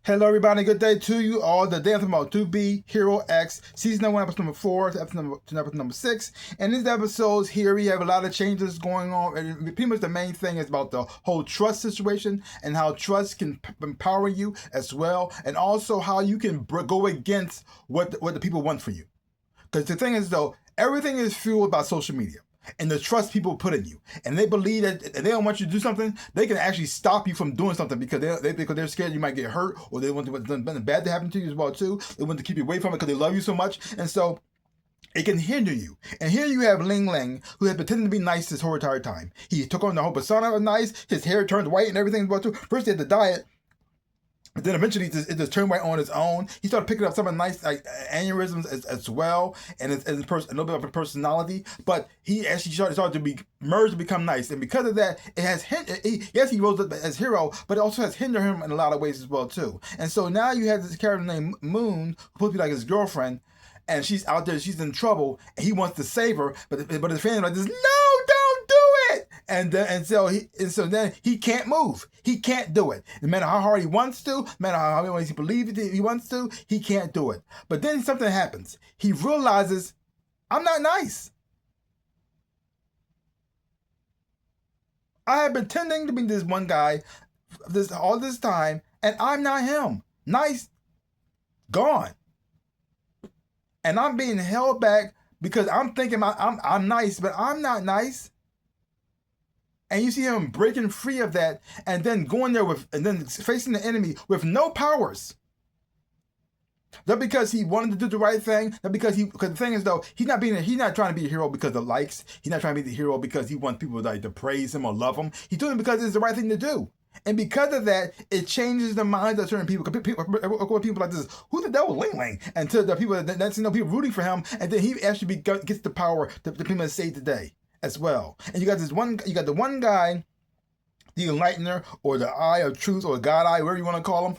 Hello, everybody. Good day to you all. The day I'm talking about 2B Hero X, season 1, episode number 4, episode number 6. And these episodes here, we have a lot of changes going on. And pretty much the main thing is about the whole trust situation and how trust can empower you as well, and also how you can go against what the people want for you. Because the thing is, though, everything is fueled by social media and the trust people put in you, and they believe that if they don't want you to do something, they can actually stop you from doing something because they're scared you might get hurt, or they want something bad to happen to you as well too. They want to keep you away from it because they love you so much, and so it can hinder you. And here you have Ling Ling, who had pretended to be nice this whole entire time. He took on the whole persona of nice. His hair turned white and everything as well too. First he had the diet. And then eventually it just turned white on its own. He started picking up some of the nice aneurysms as well, and a little bit of a personality. But he actually started to be merged to become nice, and because of that, it has yes, he rose up as hero, but it also has hindered him in a lot of ways as well too. And so now you have this character named Moon, who's supposed to be like his girlfriend, and she's out there, she's in trouble, and he wants to save her, but his fans are like this, no, don't do it. And so then he can't move. He can't do it. No matter how hard he wants to, no matter how much he believes he wants to, he can't do it. But then something happens. He realizes, I'm not nice. I have been pretending to be this one guy all this time, and I'm not him. Nice, gone. And I'm being held back because I'm thinking I'm nice, but I'm not nice. And you see him breaking free of that, and then going there and then facing the enemy with no powers. Not because he wanted to do the right thing, not because the thing is though, he's not trying to be a hero because of likes. He's not trying to be the hero because he wants people to praise him or love him. He's doing it because it's the right thing to do. And because of that, it changes the minds of certain people. People like this, who the devil Ling Ling? And to the people people rooting for him, and then he actually gets the power to people save the day as well. And you got the one guy, the enlightener, or the eye of truth, or God eye, whatever you want to call him.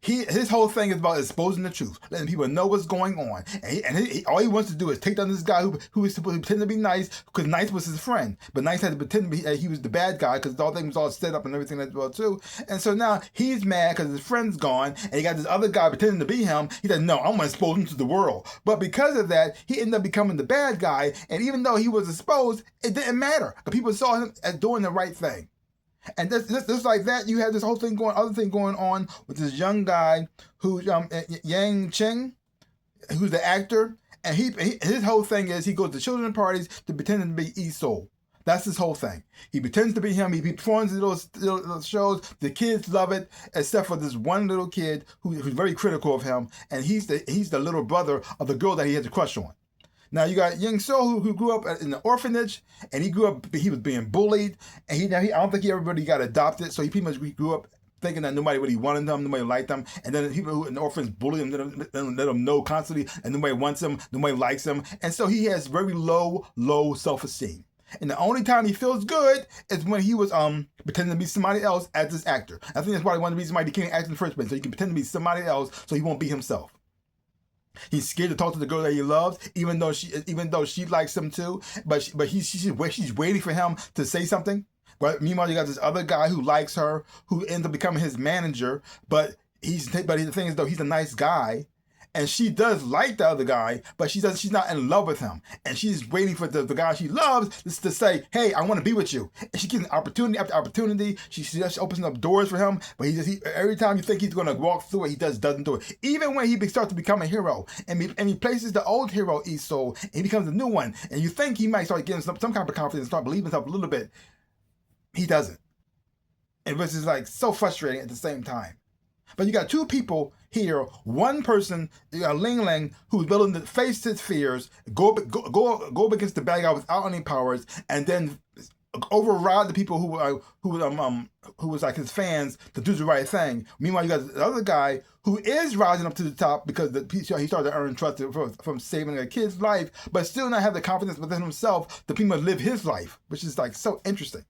His whole thing is about exposing the truth, letting people know what's going on, and all he wants to do is take down this guy who is supposed to pretend to be nice because Nice was his friend, but Nice had to pretend to be he was the bad guy because all things was all set up and everything as well too. And so now he's mad because his friend's gone, and he got this other guy pretending to be him. He said, "No, I'm gonna expose him to the world." But because of that, he ended up becoming the bad guy, and even though he was exposed, it didn't matter because people saw him as doing the right thing. And just like that, you have this other thing going on with this young guy who's Yang Cheng, who's the actor, and his whole thing is he goes to children's parties to pretend to be E4. That's his whole thing. He pretends to be him. He performs in little shows. The kids love it, except for this one little kid who's very critical of him, and he's the little brother of the girl that he has a crush on. Now you got Young So who grew up in the orphanage, and he was being bullied, and I don't think he ever really got adopted, so he pretty much grew up thinking that nobody really wanted him, nobody liked him, and then people who in the orphans bully him, let him know constantly, and nobody wants him, nobody likes him, and so he has very low self-esteem. And the only time he feels good is when he was pretending to be somebody else as this actor. I think that's why one of the reasons why he can't act in the first place, so he can pretend to be somebody else, so he won't be himself. He's scared to talk to the girl that he loves, even though she likes him too. But she's waiting for him to say something. But meanwhile, you got this other guy who likes her, who ends up becoming his manager. But the thing is though, he's a nice guy, and she does like the other guy, but she's not in love with him, and she's waiting for the guy she loves to say, "Hey, I want to be with you." And she gives opportunity after opportunity. She opens up doors for him, but every time you think he's going to walk through it, he doesn't do it. Even when he starts to become a hero, and he places the old hero E4, and he becomes a new one, and you think he might start getting some kind of confidence, start believing himself a little bit, he doesn't, and which is like so frustrating at the same time. But you got two people here. One person, you got Ling Ling, who's willing to face his fears, go up against the bad guy without any powers, and then override the people who was like his fans to do the right thing. Meanwhile, you got the other guy who is rising up to the top because he started to earn trust from saving a kid's life, but still not have the confidence within himself to pretty much live his life, which is like so interesting.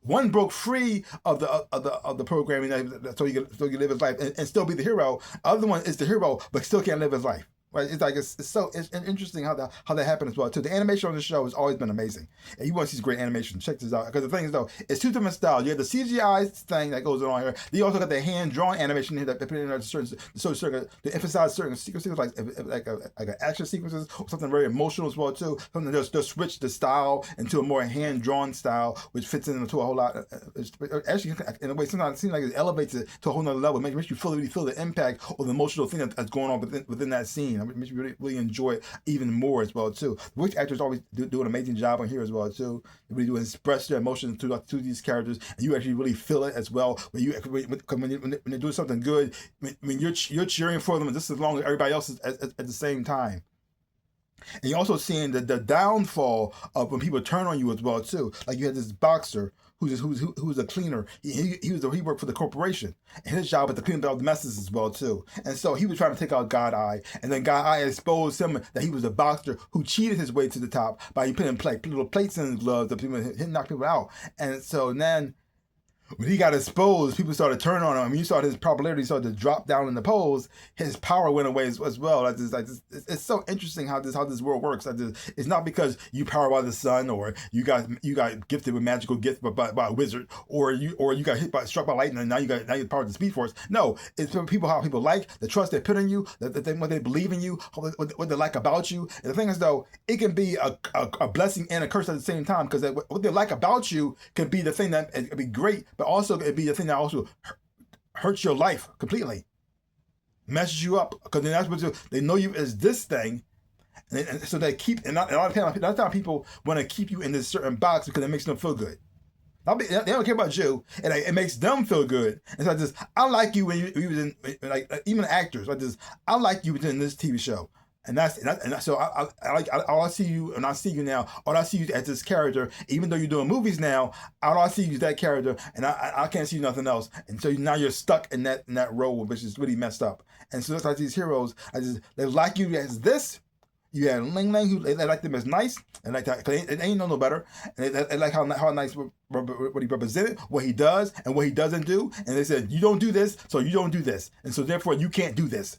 One broke free of the programming so he can live his life and still be the hero. Other one is the hero but still can't live his life. Right? It's interesting how that happened as well too. The animation on the show has always been amazing, and you want to see great animation. Check this out, because the thing is though, it's two different styles. You have the CGI thing that goes on here. You also got the hand drawn animation here that they put in there to emphasize certain sequences, like action sequences, or something very emotional as well too. Something they'll switch the style into a more hand drawn style, which fits into a whole lot. Actually, in a way, sometimes it seems like it elevates it to a whole nother level. It makes you really feel the impact or the emotional thing that's going on within that scene. It makes you really enjoy it even more as well too. Which actors always do an amazing job on here as well too. They really do express their emotions to these characters, and you actually really feel it as well. When they're doing something good, when you're cheering for them just as long as everybody else is at the same time. And you're also seeing the downfall of when people turn on you as well too. Like you had this boxer who's a cleaner. He worked for the corporation, and his job was to clean up all the messes as well too. And so he was trying to take out God Eye, and then God Eye exposed him that he was a boxer who cheated his way to the top by putting little plates in his gloves that people knock people out. And so then, when he got exposed, people started turning on him. I mean, you saw his popularity started to drop down in the polls. His power went away as well. It's so interesting how this world works. It's not because you power by the sun, or you got gifted with magical gift by a wizard, or you got struck by lightning and now you're part of the Speed Force. No, it's how people like, the trust they put in you, what they believe in you, what they like about you. And the thing is though, it can be a blessing and a curse at the same time, because what they like about you can be the thing that it can be great, but also it'd be the thing that also hurts your life completely, messes you up, because then that's what they know you as this thing, and so they keep, and a lot of time people want to keep you in this certain box because it makes them feel good. They don't care about you, and it makes them feel good. And so I like you when you was in, like even actors. I like you in this TV show. And so all I see you, and I see you now. All I see you as this character, even though you're doing movies now. All I see you is that character, and I can't see nothing else. And so now you're stuck in that role, which is really messed up. And so it's like these heroes, they like you as this. You had Ling Ling, who they like them as nice, and like that, cause they ain't no better. And they like how nice what he represented, what he does, and what he doesn't do. And they said, you don't do this, so you don't do this, and so therefore you can't do this.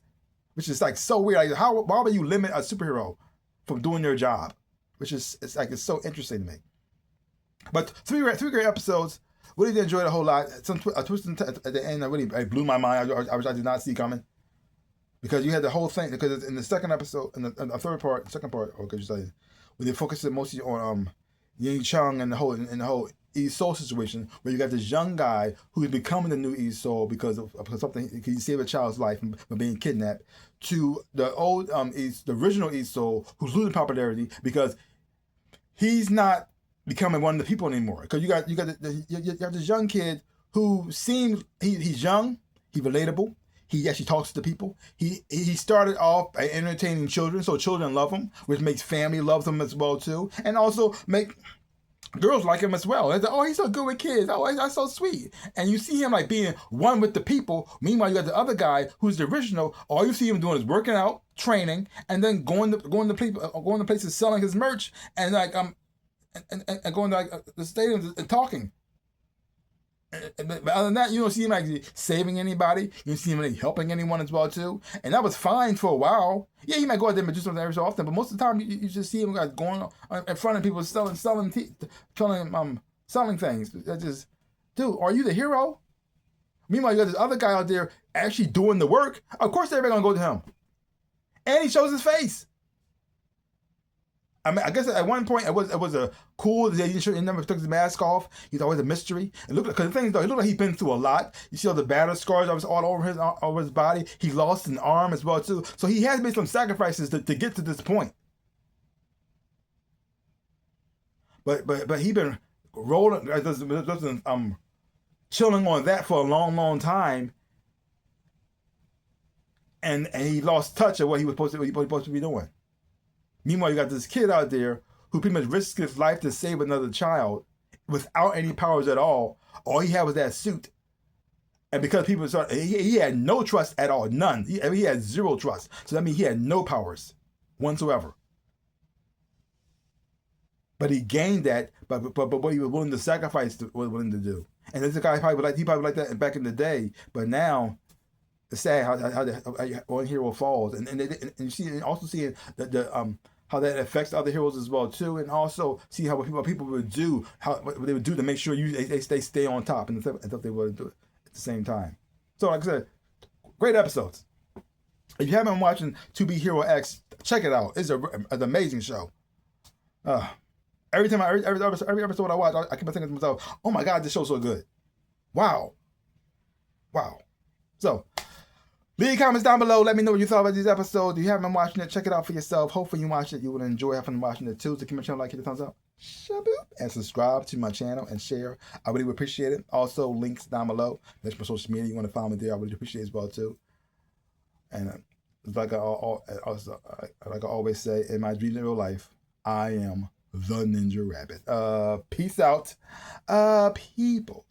Which is like so weird. Like why would you limit a superhero from doing their job? Which is it's so interesting to me. But three great episodes. Really did enjoy it a whole lot. A twist at the end that really blew my mind. I did not see coming, because you had the whole thing. Because in the second episode, in the second part, or could you say, when they focused mostly on Ying Chung and the whole East Soul situation, where you got this young guy who's becoming the new East Soul because of something. He saved a child's life from being kidnapped, to the old the original East Soul, who's losing popularity because he's not becoming one of the people anymore. Because you got this young kid who seems he's young, he's relatable. He actually talks to people. He started off by entertaining children, so children love him, which makes family love him as well too, and also make girls like him as well. They're like, oh, he's so good with kids. Oh, that's so sweet. And you see him like being one with the people. Meanwhile, you got the other guy who's the original. All you see him doing is working out, training, and then going to places selling his merch, and like and going to like the stadiums and talking. But other than that, you don't see him like saving anybody. You don't see him like helping anyone as well too. And that was fine for a while. Yeah, he might go out there and do something every so often, but most of the time you just see him like going in front of people selling things. That's just, dude, are you the hero? Meanwhile, you got this other guy out there actually doing the work. Of course, everybody gonna go to him, and he shows his face. I mean, I guess at one point it was a cool. He never took his mask off. He's always a mystery. It looked like, because the thing is though, he looked like he's been through a lot. You see all the battle scars all over his body. He lost an arm as well too. So he has made some sacrifices to get to this point. But he been rolling, chilling on that for a long time, and he lost touch of what he was supposed to be doing. Meanwhile, you got this kid out there who pretty much risked his life to save another child without any powers at all. All he had was that suit. And because people he had no trust at all, none. He had zero trust. So that means he had no powers whatsoever. But he gained that, but what he was willing to sacrifice was willing to do. And this guy probably like that back in the day, but now it's sad how one hero falls, and you see, and also seeing the how that affects other heroes as well too, and also see how what people would do, what they would do to make sure they stay on top, and stuff they would do it at the same time. So like I said, great episodes. If you haven't been watching 2B Hero X, check it out. It's an amazing show. Every episode I watch, I keep thinking to myself, "Oh my God, this show's so good! Wow." So, leave comments down below. Let me know what you thought about these episodes. If you haven't been watching it, check it out for yourself. Hopefully you watch it. You will enjoy having watching it too. So give my channel a like, hit the thumbs up, and subscribe to my channel and share. I really would appreciate it. Also, links down below. That's my social media. You want to follow me there, I really appreciate it as well too. And like I always say, in my dreams in real life, I am the Ninja Rabbit. Peace out, people.